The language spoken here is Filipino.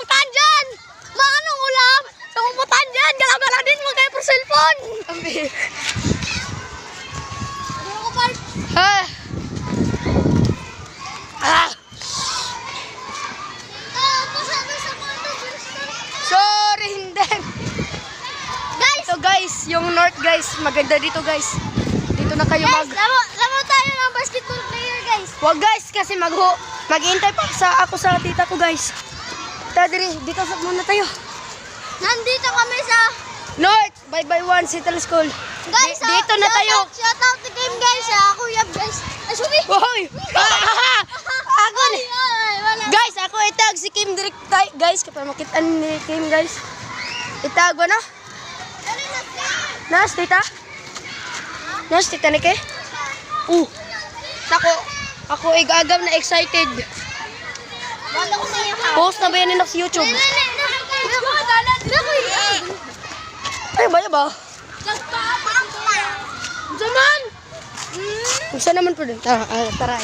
pupuntahan dyan? Anong ulam? Sa pupuntahan dyan, gala-gala din mo kayo per cellphone. Ah. Ah. Sorry, hindi. Guys, ito guys, yung north guys, maganda dito guys. Dito na kayo mag... Lamo tayo ng basketball player, guys. Wag guys, kasi mag-iintay pa ako sa tita ko guys. Tadiri, dito muna tayo. Nandito kami sa... North, bye-bye one, Settle School. Guys, Dito na tayo. Shout out to game, guys. Kuya, guys. Ay, subi. Hoy! Ako ni... Wala. Guys, ako itag si Kim direct guys, kapag makita ni Kim guys. Itag na. Nas, tita? Nas, tita ni ke? Ako igagaw na excited. Wala ko sa'yo. Post na ba yan sa YouTube? Ay, baya ba? Zaman! Saan naman po din? Tara,